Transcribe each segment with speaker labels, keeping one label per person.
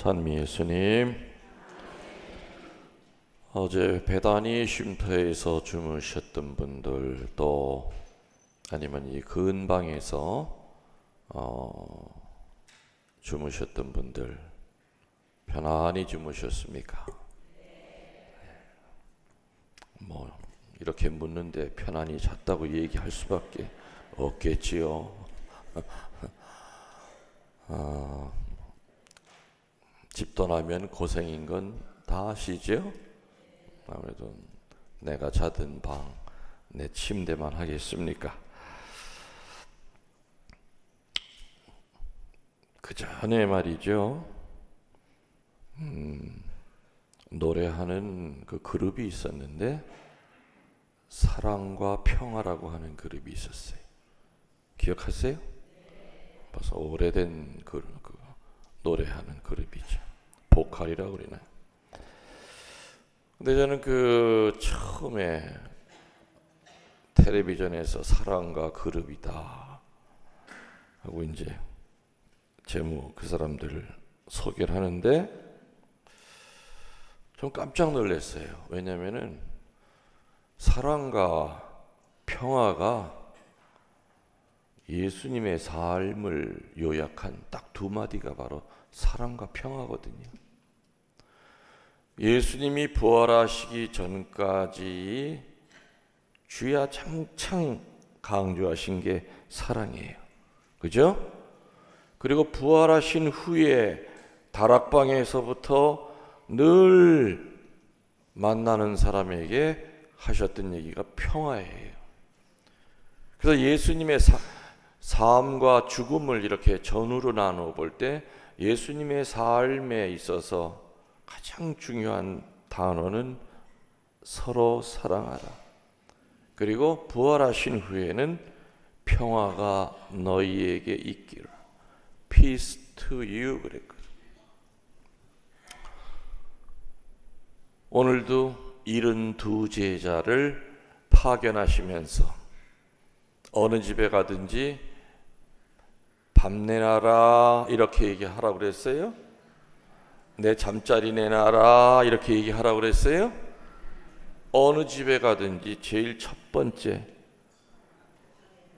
Speaker 1: 찬미 예수님, 어제 베다니 쉼터에서 주무셨던 분들, 또 아니면 이 근방에서 주무셨던 분들 편안히 주무셨습니까? 뭐 이렇게 묻는데 편안히 잤다고 얘기할 수밖에 없겠지요. 집 떠나면 고생인 건 다 아시죠? 아무래도 내가 자던 방, 내 침대만 하겠습니까? 그 전에 말이죠, 노래하는 그 그룹이 있었는데 사랑과 평화라고 하는 그룹이 있었어요. 기억하세요? 벌써 오래된 그 노래하는 그룹이죠. 보컬이라고 그러나요? 근데 저는 그 처음에 텔레비전에서 사랑과 그룹이다 하고 이제 제목 그 사람들을 소개를 하는데 좀 깜짝 놀랐어요. 왜냐면은 사랑과 평화가 예수님의 삶을 요약한 딱 두 마디가 바로 사랑과 평화거든요. 예수님이 부활하시기 전까지 주야 창창 강조하신 게 사랑이에요. 그죠? 그리고 부활하신 후에 다락방에서부터 늘 만나는 사람에게 하셨던 얘기가 평화예요. 그래서 예수님의 삶과 죽음을 이렇게 전후로 나누어 볼 때 예수님의 삶에 있어서 가장 중요한 단어는 서로 사랑하라. 그리고 부활하신 후에는 평화가 너희에게 있기를. Peace to you 그랬거든요. 오늘도 72 제자를 파견하시면서 어느 집에 가든지 밥 내놔라 이렇게 얘기하라고 그랬어요? 내 잠자리 내놔라 이렇게 얘기하라고 그랬어요? 어느 집에 가든지 제일 첫 번째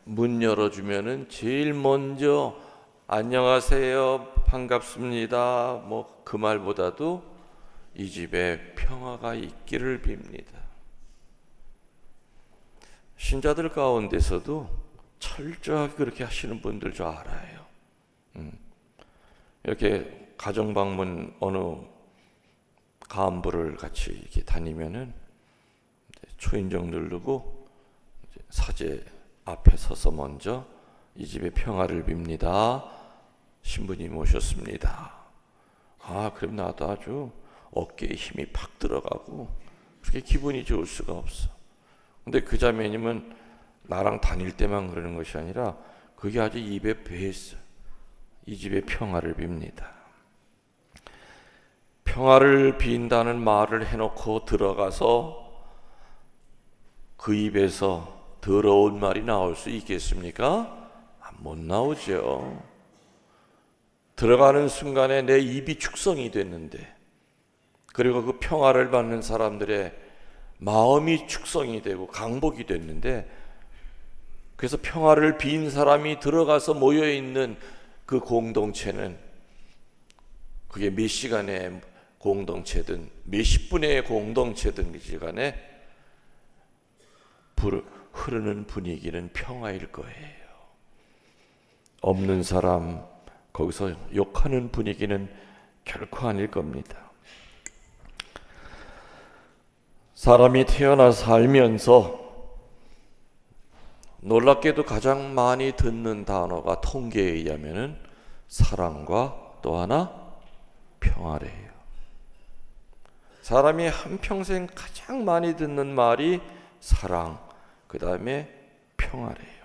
Speaker 1: 문 열어주면은 제일 먼저 안녕하세요, 반갑습니다, 뭐 그 말보다도 이 집에 평화가 있기를 빕니다. 신자들 가운데서도 철저하게 그렇게 하시는 분들 저 알아요. 이렇게 가정 방문 어느 간부를 같이 이렇게 다니면은 초인종 누르고 사제 앞에 서서 먼저 이 집의 평화를 빕니다. 신부님 오셨습니다. 그럼 나도 아주 어깨에 힘이 팍 들어가고 그렇게 기분이 좋을 수가 없어. 근데 그 자매님은 나랑 다닐 때만 그러는 것이 아니라 그게 아주 입에 배했어. 이 집의 평화를 빕니다. 평화를 빈다는 말을 해놓고 들어가서 그 입에서 더러운 말이 나올 수 있겠습니까? 못 나오죠. 들어가는 순간에 내 입이 축성이 됐는데, 그리고 그 평화를 받는 사람들의 마음이 축성이 되고 강복이 됐는데, 그래서 평화를 빈 사람이 들어가서 모여있는 그 공동체는 그게 몇 시간의 공동체든 몇십 분의 공동체든 간에 흐르는 분위기는 평화일 거예요. 없는 사람 거기서 욕하는 분위기는 결코 아닐 겁니다. 사람이 태어나 살면서 놀랍게도 가장 많이 듣는 단어가 통계에 의하면은 사랑과 또 하나 평화래요. 사람이 한평생 가장 많이 듣는 말이 사랑, 그 다음에 평화래요.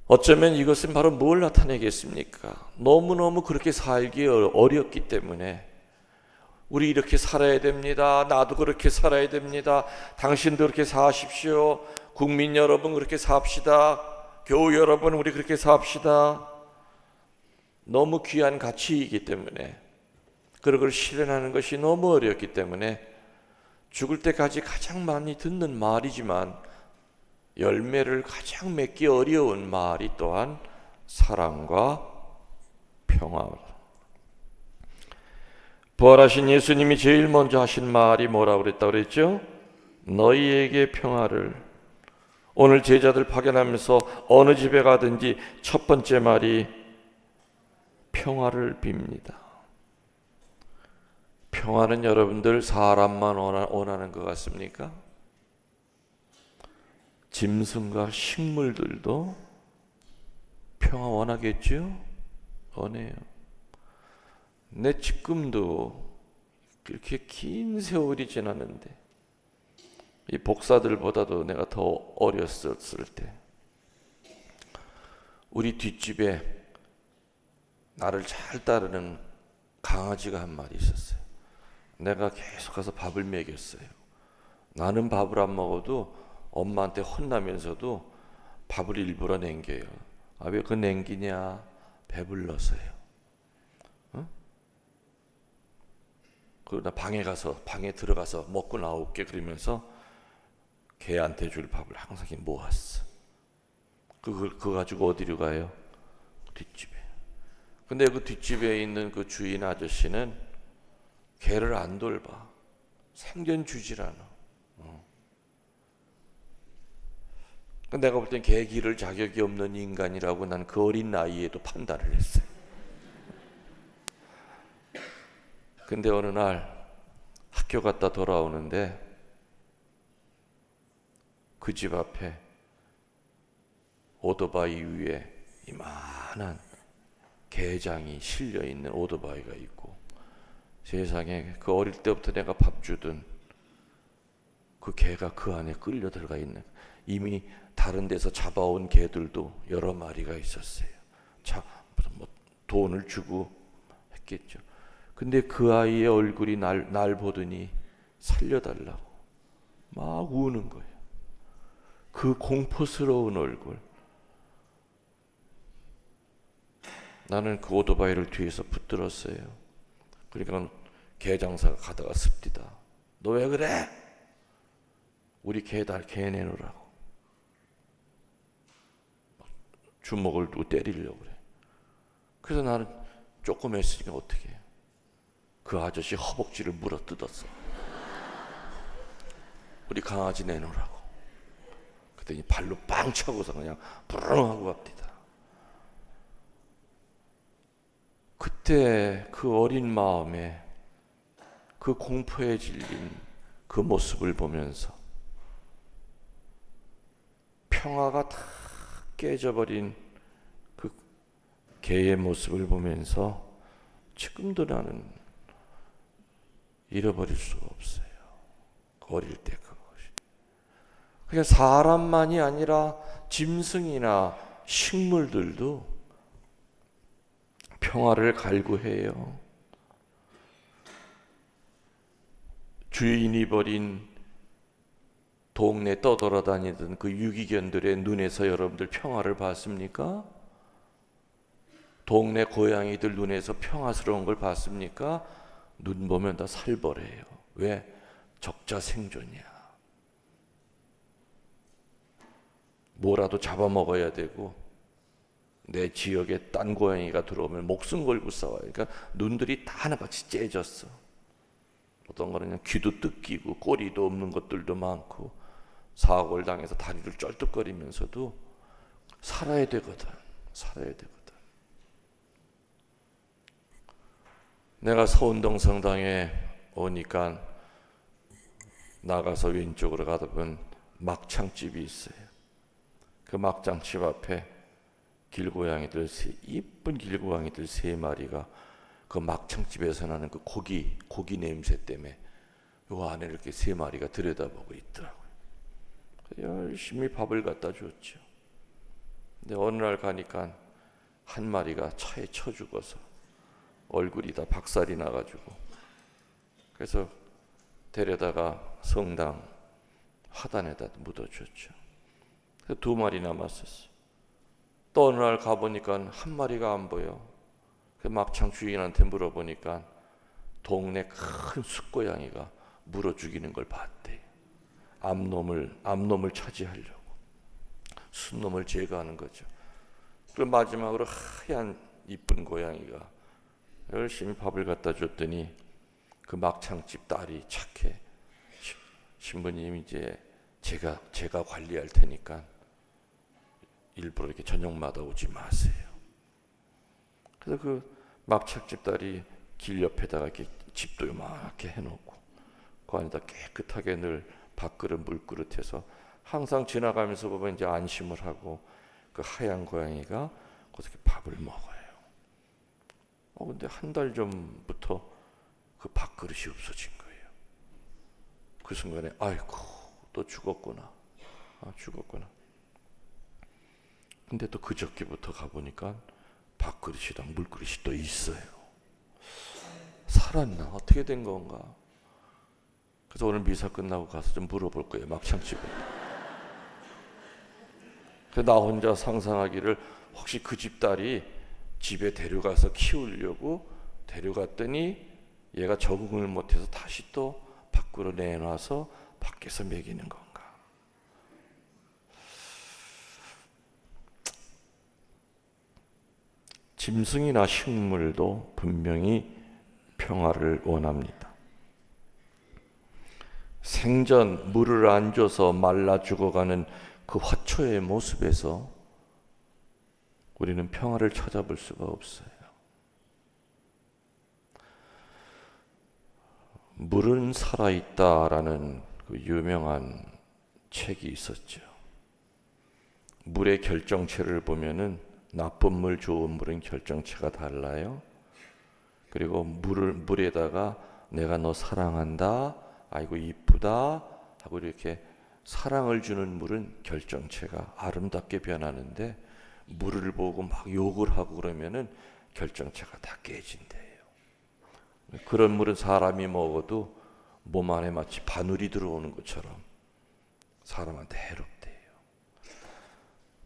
Speaker 1: 어쩌면 이것은 바로 뭘 나타내겠습니까? 너무너무 그렇게 살기 어렵기 때문에 우리 이렇게 살아야 됩니다. 나도 그렇게 살아야 됩니다. 당신도 그렇게 사십시오. 국민 여러분 그렇게 삽시다. 교우 여러분 우리 그렇게 삽시다. 너무 귀한 가치이기 때문에 그걸 실현하는 것이 너무 어렵기 때문에 죽을 때까지 가장 많이 듣는 말이지만 열매를 가장 맺기 어려운 말이 또한 사랑과 평화. 부활하신 예수님이 제일 먼저 하신 말이 뭐라고 그랬죠? 너희에게 평화를. 오늘 제자들 파견하면서 어느 집에 가든지 첫 번째 말이 평화를 빕니다. 평화는 여러분들 사람만 원하는 것 같습니까? 짐승과 식물들도 평화 원하겠죠? 원해요. 내 지금도 그렇게 긴 세월이 지났는데 이 복사들보다도 내가 더 어렸었을 때 우리 뒷집에 나를 잘 따르는 강아지가 한 마리 있었어요. 내가 계속 가서 밥을 먹였어요. 나는 밥을 안 먹어도 엄마한테 혼나면서도 밥을 일부러 남겨요. 아, 왜 그 남기냐? 배불러서요. 어? 그러다 방에 들어가서 먹고 나올게 그러면서 개한테 줄 밥을 항상 모았어. 그거 가지고 어디로 가요? 뒷집에. 근데 그 뒷집에 있는 그 주인 아저씨는 개를 안 돌봐. 생전 주질 않아. 내가 볼 땐 개 기를 자격이 없는 인간이라고 난 그 어린 나이에도 판단을 했어요. 근데 어느 날 학교 갔다 돌아오는데 그 집 앞에 오토바이 위에 이만한 게장이 실려 있는 오토바이가 있고, 세상에 그 어릴 때부터 내가 밥 주던 그 개가 그 안에 끌려 들어가 있는, 이미 다른 데서 잡아온 개들도 여러 마리가 있었어요. 뭐 돈을 주고 했겠죠. 근데 그 아이의 얼굴이 날 보더니 살려달라고 막 우는 거예요. 그 공포스러운 얼굴. 나는 그 오토바이를 뒤에서 붙들었어요. 그러니까 개 장사가 가다가 습디다. 너 왜 그래? 우리 개 내놓으라고. 주먹을 두고 때리려고 그래. 그래서 나는 조금 했으니까 어떻게 해요? 그 아저씨 허벅지를 물어 뜯었어. 우리 강아지 내놓으라고. 그랬더니 발로 빵 차고서 그냥 부르릉 하고 갑니다. 그때 그 어린 마음에 그 공포에 질린 그 모습을 보면서 평화가 다 깨져버린 그 개의 모습을 보면서 지금도 나는 잃어버릴 수가 없어요. 어릴 때 그것이. 그냥 사람만이 아니라 짐승이나 식물들도 평화를 갈구해요. 주인이 버린 동네 떠돌아다니던 그 유기견들의 눈에서 여러분들 평화를 봤습니까? 동네 고양이들 눈에서 평화스러운 걸 봤습니까? 눈 보면 다 살벌해요. 왜? 적자 생존이야. 뭐라도 잡아먹어야 되고, 내 지역에 딴 고양이가 들어오면 목숨 걸고 싸워요. 그러니까 눈들이 다 하나같이 째졌어. 어떤 거는 그냥 귀도 뜯기고 꼬리도 없는 것들도 많고, 사고를 당해서 다리를 쩔뚝거리면서도 살아야 되거든. 내가 서운동 성당에 오니까 나가서 왼쪽으로 가다 보면 막창집이 있어요. 그 막창집 앞에 길고양이들, 이쁜 길고양이들 3마리가 그 막창집에서 나는 그 고기 냄새 때문에 요 안에 이렇게 3마리가 들여다보고 있더라고요. 열심히 밥을 갖다 줬죠. 근데 어느 날 가니까 한 마리가 차에 쳐 죽어서 얼굴이 다 박살이 나가지고, 그래서 데려다가 성당 화단에다 묻어줬죠. 그래서 2마리 남았었어요. 또 어느 날 가보니까 한 마리가 안 보여. 그 막창 주인한테 물어보니까 동네 큰 숫고양이가 물어 죽이는 걸 봤대요. 암놈을 차지하려고 순놈을 제거하는 거죠. 그 마지막으로 하얀 이쁜 고양이가 열심히 밥을 갖다 줬더니 그 막창집 딸이 착해. 신부님, 이제 제가 관리할 테니까 일부러 이렇게 저녁마다 오지 마세요. 그래서 그 막창집 딸이 길 옆에다가 이렇게 집도 요만하게 해놓고 그 안에다 깨끗하게 늘 밥그릇 물그릇해서 항상 지나가면서 보면 이제 안심을 하고 그 하얀 고양이가 그렇게 밥을 먹어요. 근데 한 달 전부터 그 밥그릇이 없어진 거예요. 그 순간에 아이고 또 죽었구나. 죽었구나. 근데 또 그저께부터 가보니까 밥그릇이랑 물그릇이 또 있어요. 살았나? 어떻게 된 건가? 그래서 오늘 미사 끝나고 가서 좀 물어볼 거예요. 막창집에. 그래서 나 혼자 상상하기를 혹시 그 집 딸이 집에 데려가서 키우려고 데려갔더니 얘가 적응을 못해서 다시 또 밖으로 내놔서 밖에서 먹이는 건가? 짐승이나 식물도 분명히 평화를 원합니다. 생전 물을 안 줘서 말라 죽어가는 그 화초의 모습에서 우리는 평화를 찾아볼 수가 없어요. 물은 살아있다라는 그 유명한 책이 있었죠. 물의 결정체를 보면은 나쁜 물, 좋은 물은 결정체가 달라요. 그리고 물에다가 내가 너 사랑한다, 아이고 이쁘다 하고 이렇게 사랑을 주는 물은 결정체가 아름답게 변하는데 물을 보고 막 욕을 하고 그러면은 결정체가 다 깨진대요. 그런 물은 사람이 먹어도 몸 안에 마치 바늘이 들어오는 것처럼 사람한테 해롭대요.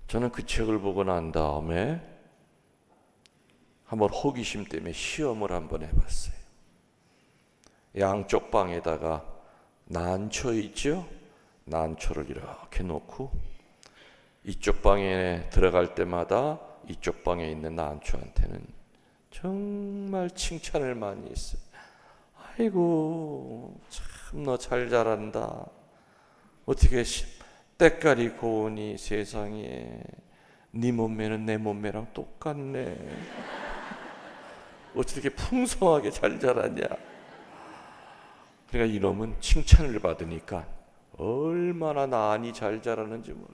Speaker 1: 저는 그 책을 보고 난 다음에 한번 호기심 때문에 시험을 한번 해봤어요. 양쪽 방에다가 난초 있죠? 난초를 이렇게 놓고 이쪽 방에 들어갈 때마다 이쪽 방에 있는 난초한테는 정말 칭찬을 많이 했어요. 아이고 참 너 잘 자란다. 어떻게 때깔이 고우니 세상에 네 몸매는 내 몸매랑 똑같네. 어떻게 풍성하게 잘 자랐냐. 그러니까 이놈은 칭찬을 받으니까 얼마나 나니 잘 자라는지 몰라.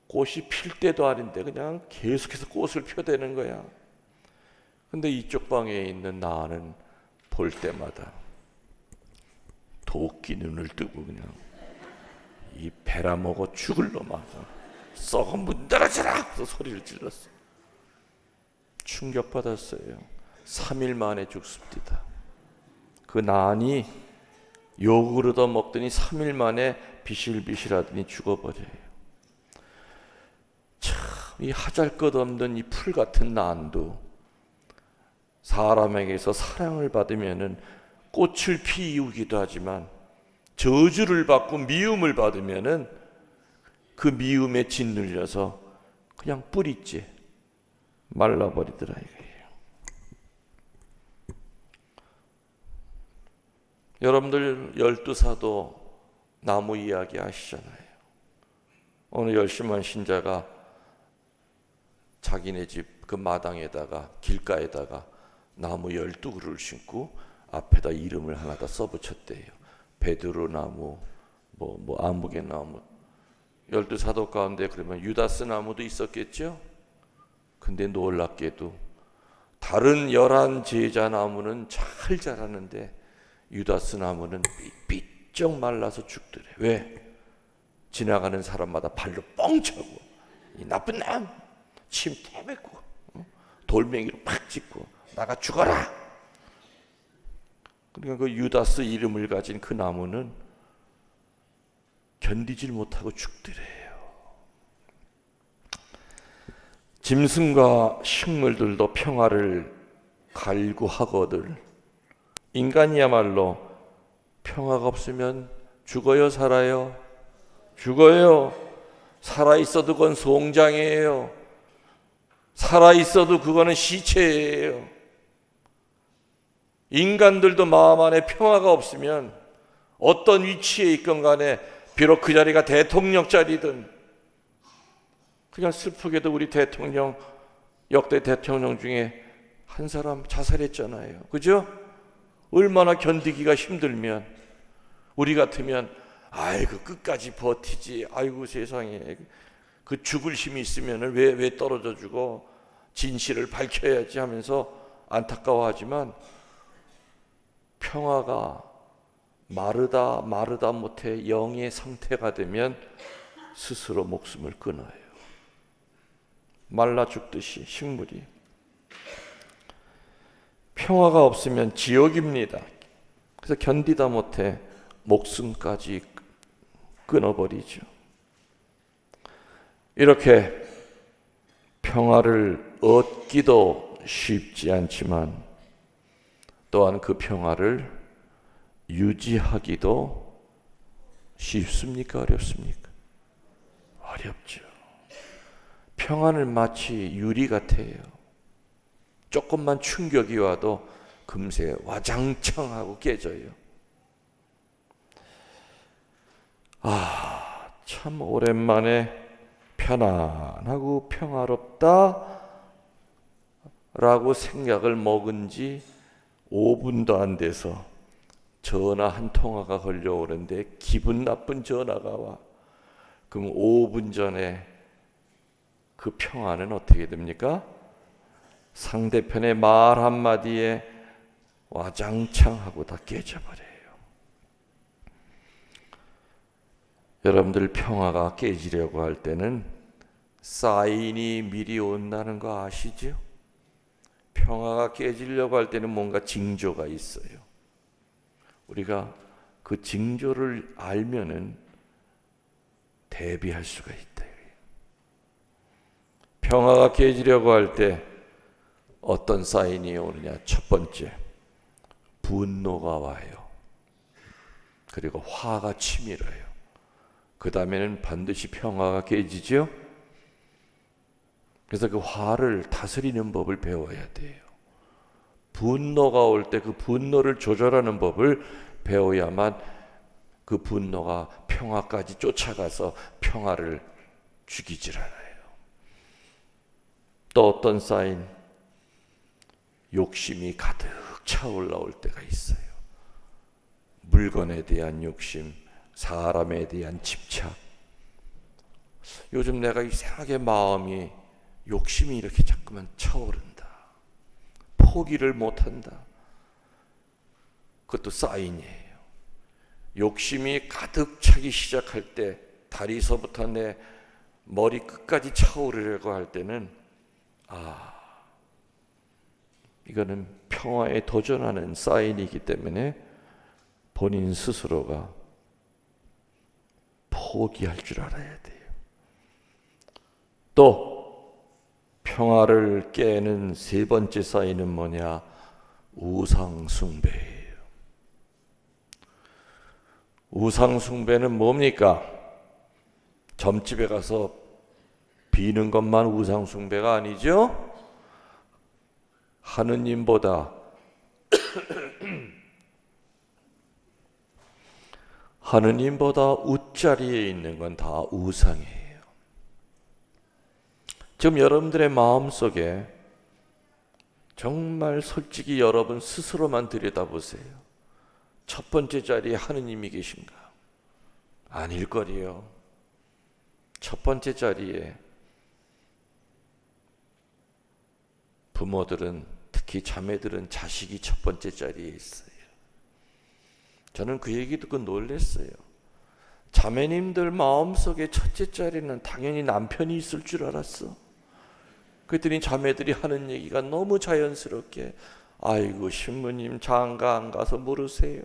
Speaker 1: 꽃이 필 때도 아닌데 그냥 계속해서 꽃을 펴대는 거야. 근데 이쪽 방에 있는 나는 볼 때마다 도끼 눈을 뜨고 그냥 이 베라먹어 죽을 놈아 썩은 문 열어주라 하면서 소리를 질렀어. 충격받았어요. 3일 만에 죽습니다. 그 난이 욕을 얻어 먹더니 3일 만에 비실비실하더니 죽어버려요. 참, 이 하잘것없는 이 풀 같은 난도 사람에게서 사랑을 받으면은 꽃을 피우기도 하지만 저주를 받고 미움을 받으면은 그 미움에 짓눌려서 그냥 뿌리째 말라버리더라 이거예요. 여러분들 12사도 나무 이야기 아시잖아요. 어느 열심한 신자가 자기네 집 그 마당에다가 길가에다가 나무 12그루를 심고 앞에다 이름을 하나 다 써붙였대요. 베드로 나무, 뭐 아무개 나무. 12사도 가운데 그러면 유다스 나무도 있었겠죠? 근데 놀랍게도 다른 11 제자 나무는 잘 자라는데 유다스 나무는 삐쩍 말라서 죽더래. 왜? 지나가는 사람마다 발로 뻥 차고 이 나쁜 놈! 침 태뱉고 돌멩이로 팍 짚고 나가 죽어라. 그러니까 그 유다스 이름을 가진 그 나무는 견디질 못하고 죽더래요. 짐승과 식물들도 평화를 갈구하거늘 인간이야말로 평화가 없으면 죽어요, 살아요? 죽어요. 살아있어도 그건 송장이에요. 살아있어도 그거는 시체예요. 인간들도 마음 안에 평화가 없으면 어떤 위치에 있건 간에, 비록 그 자리가 대통령 자리든, 그냥 슬프게도 우리 대통령, 역대 대통령 중에 한 사람 자살했잖아요. 그죠? 얼마나 견디기가 힘들면, 우리 같으면 아이고 끝까지 버티지, 아이고 세상에 그 죽을 힘이 있으면 왜 떨어져 주고 진실을 밝혀야지 하면서 안타까워하지만, 평화가 마르다 못해 영의 상태가 되면 스스로 목숨을 끊어요. 말라 죽듯이 식물이. 평화가 없으면 지옥입니다. 그래서 견디다 못해 목숨까지 끊어버리죠. 이렇게 평화를 얻기도 쉽지 않지만, 또한 그 평화를 유지하기도 쉽습니까? 어렵습니까? 어렵죠. 평화는 마치 유리 같아요. 조금만 충격이 와도 금세 와장창 하고 깨져요. 참 오랜만에 편안하고 평화롭다 라고 생각을 먹은 지 5분도 안 돼서 전화 한 통화가 걸려오는데 기분 나쁜 전화가 와. 그럼 5분 전에 그 평화는 어떻게 됩니까? 상대편의 말 한마디에 와장창 하고 다 깨져버려요. 여러분들 평화가 깨지려고 할 때는 사인이 미리 온다는 거 아시죠? 평화가 깨지려고 할 때는 뭔가 징조가 있어요. 우리가 그 징조를 알면은 대비할 수가 있다. 평화가 깨지려고 할 때 어떤 사인이 오느냐? 첫 번째, 분노가 와요. 그리고 화가 치밀어요. 그 다음에는 반드시 평화가 깨지죠. 그래서 그 화를 다스리는 법을 배워야 돼요. 분노가 올 때 그 분노를 조절하는 법을 배워야만 그 분노가 평화까지 쫓아가서 평화를 죽이질 않아요. 또 어떤 사인, 욕심이 가득 차 올라올 때가 있어요. 물건에 대한 욕심, 사람에 대한 집착. 요즘 내가 이상하게 마음이, 욕심이 이렇게 자꾸만 차오른다. 포기를 못한다. 그것도 사인이에요. 욕심이 가득 차기 시작할 때, 다리서부터 내 머리 끝까지 차오르려고 할 때는 이거는 평화에 도전하는 사인이기 때문에 본인 스스로가 포기할 줄 알아야 돼요. 또 평화를 깨는 세 번째 사인은 뭐냐? 우상숭배예요. 우상숭배는 뭡니까? 점집에 가서 비는 것만 우상숭배가 아니죠? 하느님보다 웃자리에 있는 건 다 우상이에요. 지금 여러분들의 마음속에 정말 솔직히 여러분 스스로만 들여다보세요. 첫 번째 자리에 하느님이 계신가? 아닐 거리요. 첫 번째 자리에 부모들은, 특히 자매들은 자식이 첫 번째 자리에 있어요. 저는 그 얘기 듣고 놀랐어요. 자매님들 마음속에 첫째 자리는 당연히 남편이 있을 줄 알았어. 그랬더니 자매들이 하는 얘기가 너무 자연스럽게, 아이고 신부님 장가 안 가서 모르세요.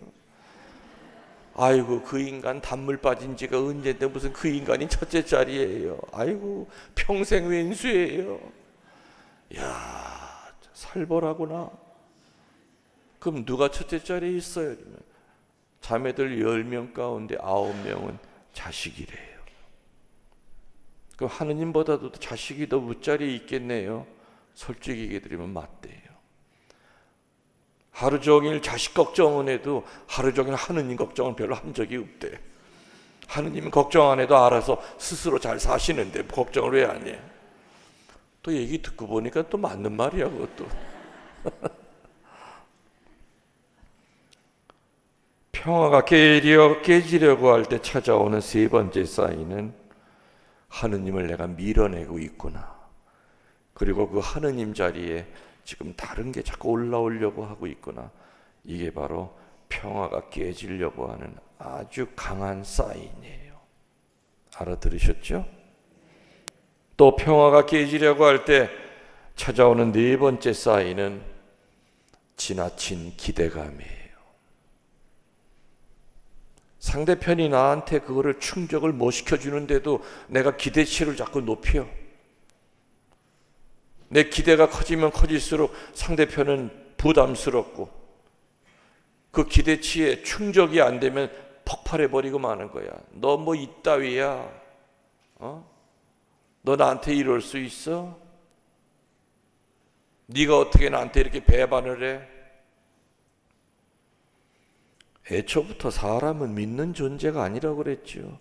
Speaker 1: 아이고 그 인간 단물 빠진 지가 언젠데 무슨 그 인간이 첫째 자리예요. 아이고 평생 왼수예요. 야, 살벌하구나. 그럼 누가 첫째 자리에 있어요? 자매들 10명 가운데 9명은 자식이래요. 그럼 하느님보다도 자식이 더 윗자리에 있겠네요. 솔직히 얘기해 드리면 맞대요. 하루 종일 자식 걱정은 해도 하루 종일 하느님 걱정은 별로 한 적이 없대. 하느님은 걱정 안 해도 알아서 스스로 잘 사시는데 걱정을 왜 안 해? 또 얘기 듣고 보니까 또 맞는 말이야, 그것도. 평화가 깨지려고 할 때 찾아오는 세 번째 사인은 하느님을 내가 밀어내고 있구나. 그리고 그 하느님 자리에 지금 다른 게 자꾸 올라오려고 하고 있구나. 이게 바로 평화가 깨지려고 하는 아주 강한 사인이에요. 알아들으셨죠? 또 평화가 깨지려고 할 때 찾아오는 네 번째 사인은 지나친 기대감이에요. 상대편이 나한테 그거를 충족을 못 시켜주는데도 내가 기대치를 자꾸 높여. 내 기대가 커지면 커질수록 상대편은 부담스럽고 그 기대치에 충족이 안 되면 폭발해버리고 마는 거야. 너 뭐 이따위야? 너 나한테 이럴 수 있어? 네가 어떻게 나한테 이렇게 배반을 해? 애초부터 사람은 믿는 존재가 아니라고 그랬죠.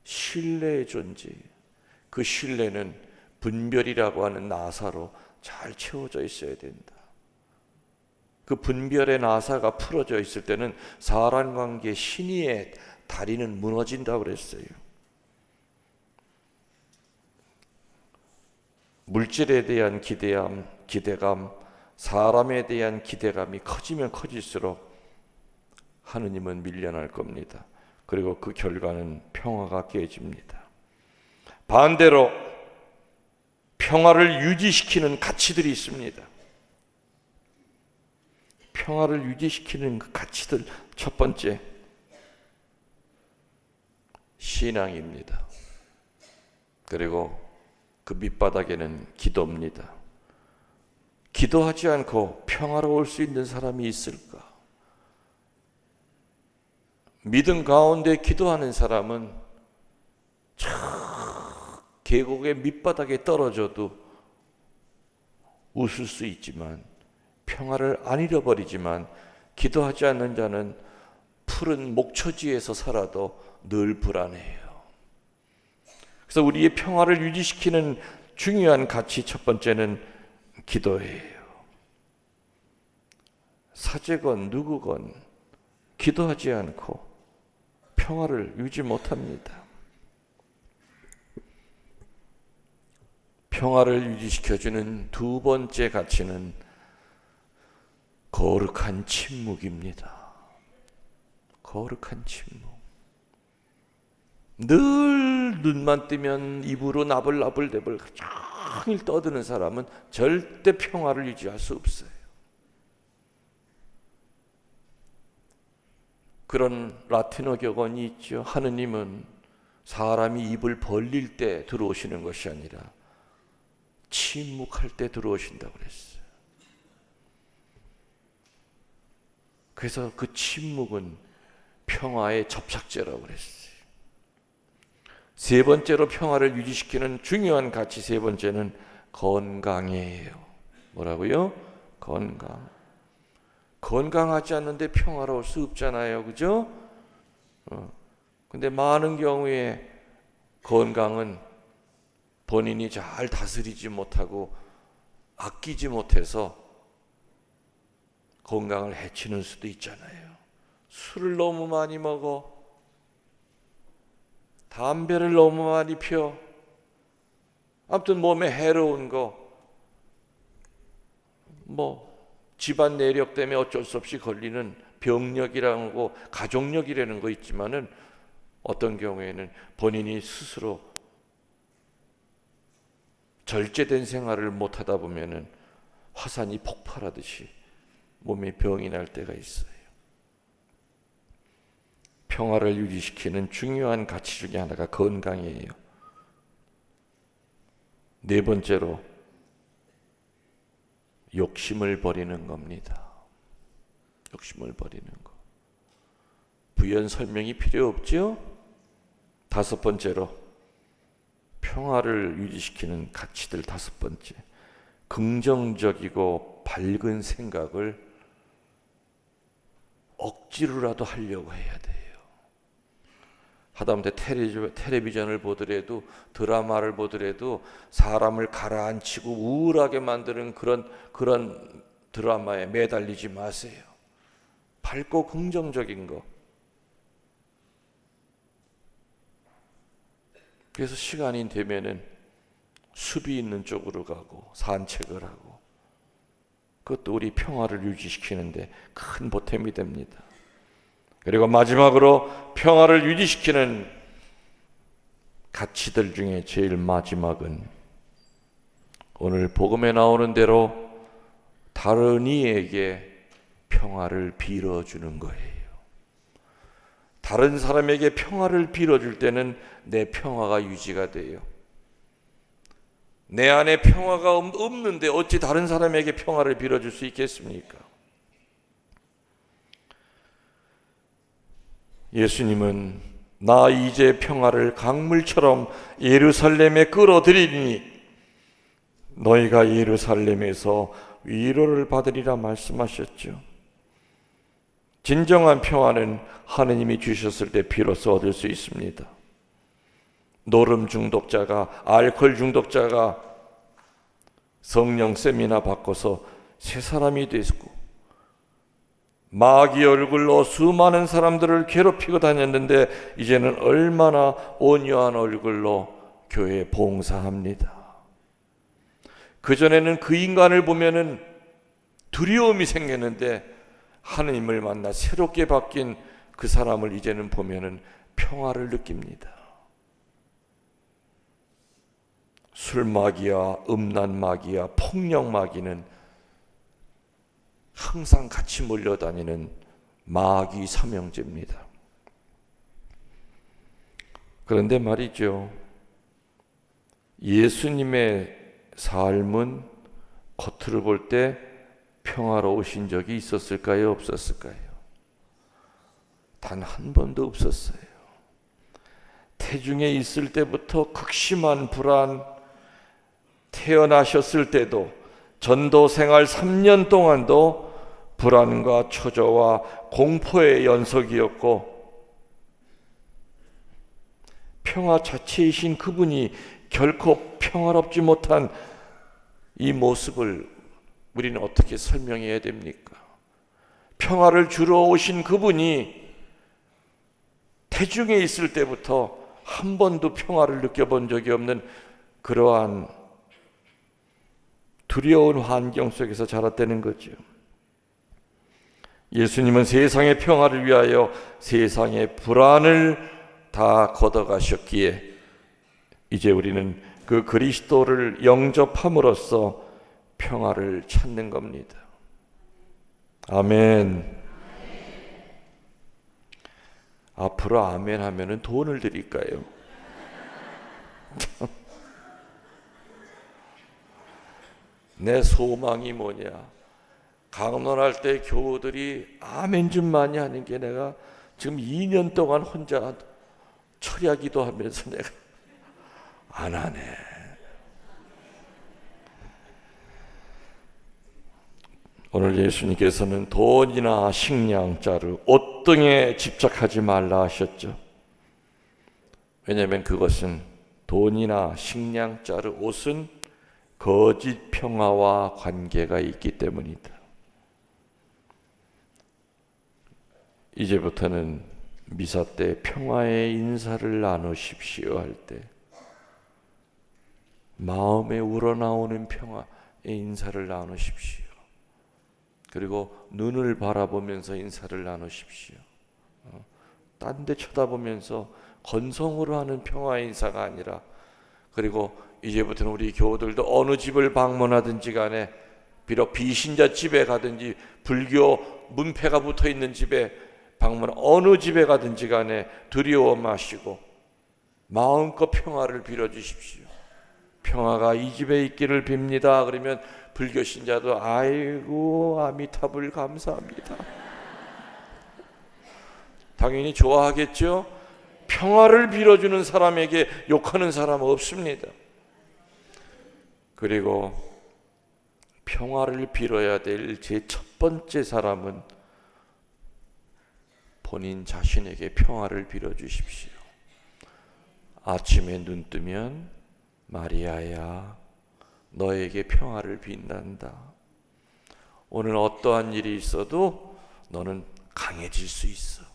Speaker 1: 신뢰의 존재. 그 신뢰는 분별이라고 하는 나사로 잘 채워져 있어야 된다. 그 분별의 나사가 풀어져 있을 때는 사람 관계 신의의 다리는 무너진다고 그랬어요. 물질에 대한 기대감, 사람에 대한 기대감이 커지면 커질수록 하느님은 밀려날 겁니다. 그리고 그 결과는 평화가 깨집니다. 반대로 평화를 유지시키는 가치들이 있습니다. 평화를 유지시키는 그 가치들, 첫 번째 신앙입니다. 그리고 그 밑바닥에는 기도입니다. 기도하지 않고 평화로울 수 있는 사람이 있을까? 믿음 가운데 기도하는 사람은 저 계곡의 밑바닥에 떨어져도 웃을 수 있지만 평화를 안 잃어버리지만 기도하지 않는 자는 푸른 목초지에서 살아도 늘 불안해요. 그래서 우리의 평화를 유지시키는 중요한 가치 첫 번째는 기도예요. 사제건 누구건 기도하지 않고 평화를 유지 못합니다. 평화를 유지시켜주는 두 번째 가치는 거룩한 침묵입니다. 거룩한 침묵. 늘 눈만 뜨면 입으로 나불나불대불 종일 떠드는 사람은 절대 평화를 유지할 수 없어요. 그런 라틴어 격언이 있죠. 하느님은 사람이 입을 벌릴 때 들어오시는 것이 아니라 침묵할 때 들어오신다고 그랬어요. 그래서 그 침묵은 평화의 접착제라고 그랬어요. 세 번째로 평화를 유지시키는 중요한 가치 세 번째는 건강이에요. 뭐라고요? 건강. 건강하지 않는데 평화로울 수 없잖아요. 그죠? 근데 많은 경우에 건강은 본인이 잘 다스리지 못하고 아끼지 못해서 건강을 해치는 수도 있잖아요. 술을 너무 많이 먹어. 담배를 너무 많이 펴. 아무튼 몸에 해로운 거. 집안 내력 때문에 어쩔 수 없이 걸리는 병력이라는 거, 가족력이라는 거 있지만은 어떤 경우에는 본인이 스스로 절제된 생활을 못 하다 보면은 화산이 폭발하듯이 몸에 병이 날 때가 있어요. 평화를 유지시키는 중요한 가치 중에 하나가 건강이에요. 네 번째로 욕심을 버리는 겁니다. 욕심을 버리는 것. 부연 설명이 필요 없죠? 다섯 번째로 평화를 유지시키는 가치들 다섯 번째. 긍정적이고 밝은 생각을 억지로라도 하려고 해야 돼요. 하다못해 텔레비전을 보더라도 드라마를 보더라도 사람을 가라앉히고 우울하게 만드는 그런 드라마에 매달리지 마세요. 밝고 긍정적인 거. 그래서 시간이 되면은 숲이 있는 쪽으로 가고 산책을 하고, 그것도 우리 평화를 유지시키는데 큰 보탬이 됩니다. 그리고 마지막으로 평화를 유지시키는 가치들 중에 제일 마지막은 오늘 복음에 나오는 대로 다른 이에게 평화를 빌어주는 거예요. 다른 사람에게 평화를 빌어줄 때는 내 평화가 유지가 돼요. 내 안에 평화가 없는데 어찌 다른 사람에게 평화를 빌어줄 수 있겠습니까? 예수님은 나 이제 평화를 강물처럼 예루살렘에 끌어들이니 너희가 예루살렘에서 위로를 받으리라 말씀하셨죠. 진정한 평화는 하느님이 주셨을 때 비로소 얻을 수 있습니다. 노름 중독자가, 알코올 중독자가 성령 세미나 바꿔서 새 사람이 됐고, 마귀 얼굴로 수많은 사람들을 괴롭히고 다녔는데 이제는 얼마나 온유한 얼굴로 교회에 봉사합니다. 그전에는 그 인간을 보면은 두려움이 생겼는데 하느님을 만나 새롭게 바뀐 그 사람을 이제는 보면은 평화를 느낍니다. 술 마귀와 음란 마귀와 폭력 마귀는 항상 같이 몰려다니는 마귀 삼형제입니다. 그런데 말이죠, 예수님의 삶은 겉으로 볼 때 평화로우신 적이 있었을까요? 없었을까요? 단 한 번도 없었어요. 태중에 있을 때부터 극심한 불안, 태어나셨을 때도 전도 생활 3년 동안도 불안과 초조와 공포의 연속이었고, 평화 자체이신 그분이 결코 평화롭지 못한 이 모습을 우리는 어떻게 설명해야 됩니까? 평화를 주러 오신 그분이 태중에 있을 때부터 한 번도 평화를 느껴본 적이 없는 그러한 두려운 환경 속에서 자랐다는 거죠. 예수님은 세상의 평화를 위하여 세상의 불안을 다 걷어가셨기에 이제 우리는 그 그리스도를 영접함으로써 평화를 찾는 겁니다. 아멘. 앞으로 아멘 하면은 돈을 드릴까요? 내 소망이 뭐냐? 강론할 때 교우들이 아멘 좀 많이 하는 게 내가 지금 2년 동안 혼자 철야기도 하면서 내가 안 하네. 오늘 예수님께서는 돈이나 식량, 자루, 옷 등에 집착하지 말라 하셨죠. 왜냐하면 그것은 돈이나 식량, 자루, 옷은 거짓 평화와 관계가 있기 때문이다. 이제부터는 미사 때 평화의 인사를 나누십시오 할 때 마음에 우러나오는 평화의 인사를 나누십시오. 그리고 눈을 바라보면서 인사를 나누십시오. 딴 데 쳐다보면서 건성으로 하는 평화의 인사가 아니라, 그리고 이제부터는 우리 교우들도 어느 집을 방문하든지 간에, 비록 비신자 집에 가든지 불교 문패가 붙어있는 집에 어느 집에 가든지 간에 두려워 마시고 마음껏 평화를 빌어주십시오. 평화가 이 집에 있기를 빕니다. 그러면 불교 신자도 아이고 아미타불 감사합니다. 당연히 좋아하겠죠. 평화를 빌어주는 사람에게 욕하는 사람은 없습니다. 그리고 평화를 빌어야 될 제 첫 번째 사람은 본인 자신에게 평화를 빌어주십시오. 아침에 눈 뜨면 마리아야, 너에게 평화를 빈단다. 오늘 어떠한 일이 있어도 너는 강해질 수 있어.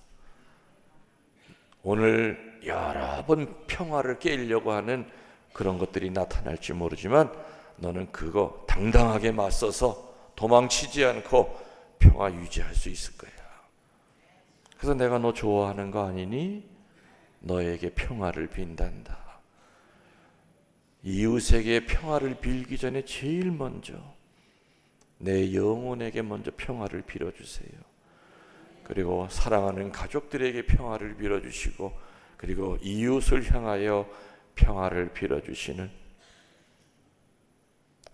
Speaker 1: 오늘 여러 번 평화를 깨려고 하는 그런 것들이 나타날지 모르지만 너는 그거 당당하게 맞서서 도망치지 않고 평화 유지할 수 있을 거야. 그래서 내가 너 좋아하는 거 아니니? 너에게 평화를 빈단다. 이웃에게 평화를 빌기 전에 제일 먼저 내 영혼에게 먼저 평화를 빌어주세요. 그리고 사랑하는 가족들에게 평화를 빌어주시고, 그리고 이웃을 향하여 평화를 빌어주시는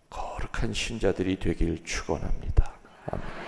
Speaker 1: 거룩한 신자들이 되길 축원합니다. 아멘.